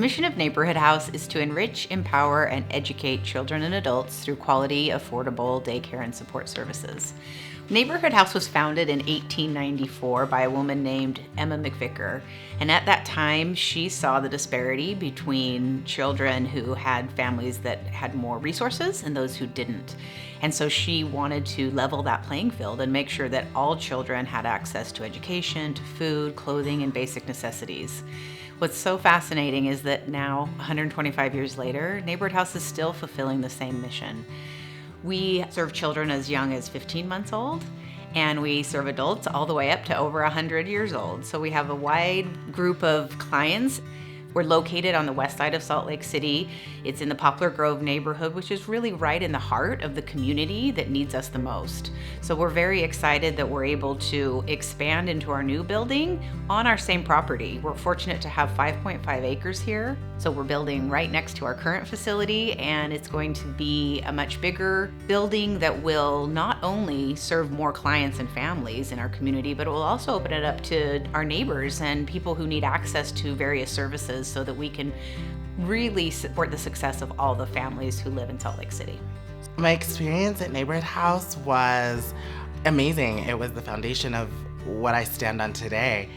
mission of Neighborhood House is to enrich, empower, and educate children and adults through quality, affordable daycare and support services. Neighborhood House was founded in 1894 by a woman named Emma McVicker, and at that time she saw the disparity between children who had families that had more resources and those who didn't. And so she wanted to level that playing field and make sure that all children had access to education, to food, clothing, and basic necessities. What's so fascinating is that now, 125 years later, Neighborhood House is still fulfilling the same mission. We serve children as young as 15 months old, and we serve adults all the way up to over 100 years old. So we have a wide group of clients. We're located on the west side of Salt Lake City. It's in the Poplar Grove neighborhood, which is really right in the heart of the community that needs us the most. So we're very excited that we're able to expand into our new building on our same property. We're fortunate to have 5.5 acres here. So we're building right next to our current facility, and it's going to be a much bigger building that will not only serve more clients and families in our community, but it will also open it up to our neighbors and people who need access to various services so that we can really support the success of all the families who live in Salt Lake City. My experience at Neighborhood House was amazing. It was the foundation of what I stand on today.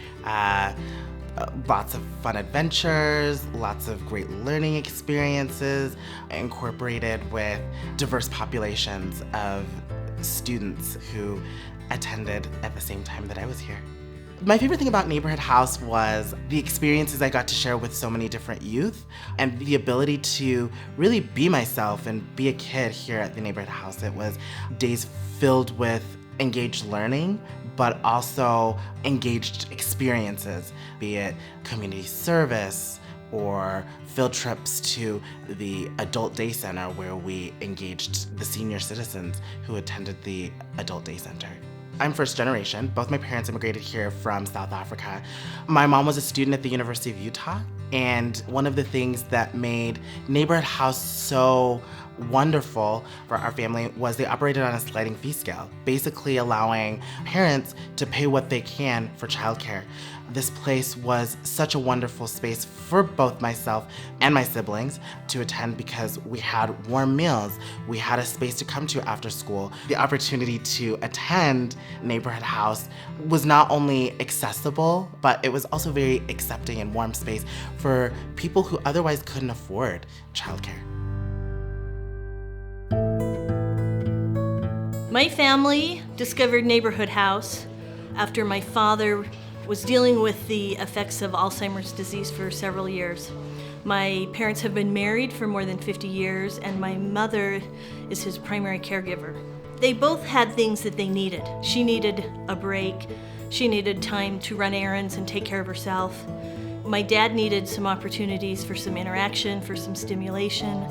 Lots of fun adventures, lots of great learning experiences, incorporated with diverse populations of students who attended at the same time that I was here. My favorite thing about Neighborhood House was the experiences I got to share with so many different youth and the ability to really be myself and be a kid here at the Neighborhood House. It was days filled with engaged learning, but also engaged experiences, be it community service or field trips to the adult day center where we engaged the senior citizens who attended the adult day center. I'm first generation. Both my parents immigrated here from South Africa. My mom was a student at the University of Utah, and one of the things that made Neighborhood House so wonderful for our family was they operated on a sliding fee scale, basically allowing parents to pay what they can for childcare. This place was such a wonderful space for both myself and my siblings to attend because we had warm meals, we had a space to come to after school. The opportunity to attend Neighborhood House was not only accessible, but it was also very accepting and warm space for people who otherwise couldn't afford childcare. My family discovered Neighborhood House after my father was dealing with the effects of Alzheimer's disease for several years. My parents have been married for more than 50 years, and my mother is his primary caregiver. They both had things that they needed. She needed a break. She needed time to run errands and take care of herself. My dad needed some opportunities for some interaction, for some stimulation.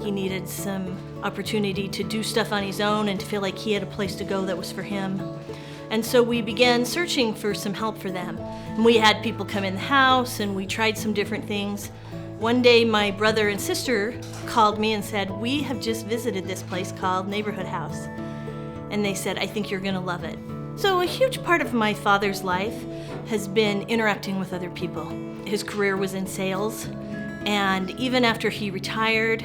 He needed some opportunity to do stuff on his own and to feel like he had a place to go that was for him. And so we began searching for some help for them. And we had people come in the house and we tried some different things. One day my brother and sister called me and said, "We have just visited this place called Neighborhood House." And they said, "I think you're gonna love it." So a huge part of my father's life has been interacting with other people. His career was in sales, and even after he retired,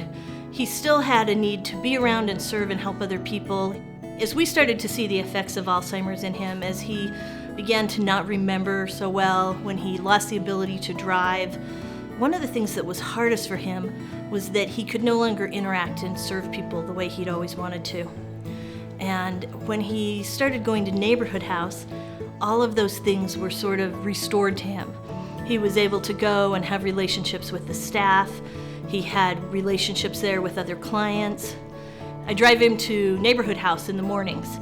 he still had a need to be around and serve and help other people. As we started to see the effects of Alzheimer's in him, as he began to not remember so well, when he lost the ability to drive, one of the things that was hardest for him was that he could no longer interact and serve people the way he'd always wanted to. And when he started going to Neighborhood House, all of those things were sort of restored to him. He was able to go and have relationships with the staff. He had relationships there with other clients. I drive him to Neighborhood House in the mornings.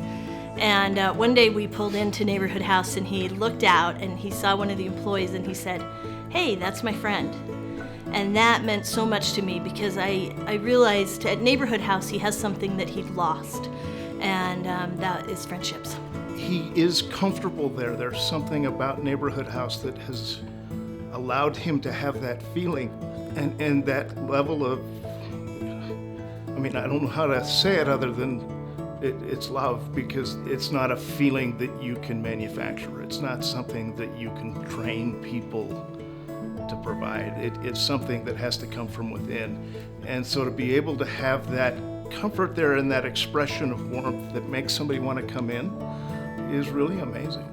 And one day we pulled into Neighborhood House and he looked out and he saw one of the employees and he said, "Hey, that's my friend." And that meant so much to me because I realized at Neighborhood House he has something that he'd lost, and that is friendships. He is comfortable there. There's something about Neighborhood House that has allowed him to have that feeling and that level of, I don't know how to say it other than it's love, because it's not a feeling that you can manufacture. It's not something that you can train people to provide. It's something that has to come from within. And so to be able to have that comfort there and that expression of warmth that makes somebody want to come in is really amazing.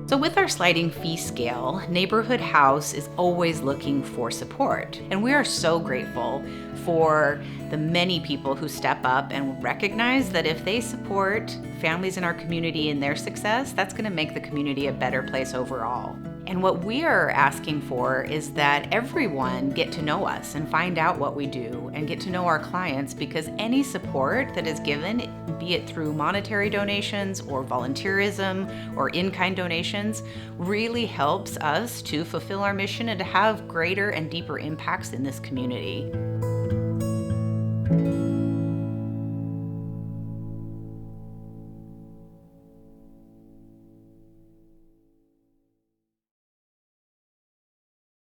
So with our sliding fee scale, Neighborhood House is always looking for support. And we are so grateful for the many people who step up and recognize that if they support families in our community in their success, that's going to make the community a better place overall. And what we are asking for is that everyone get to know us and find out what we do and get to know our clients, because any support that is given, be it through monetary donations or volunteerism or in-kind donations, really helps us to fulfill our mission and to have greater and deeper impacts in this community.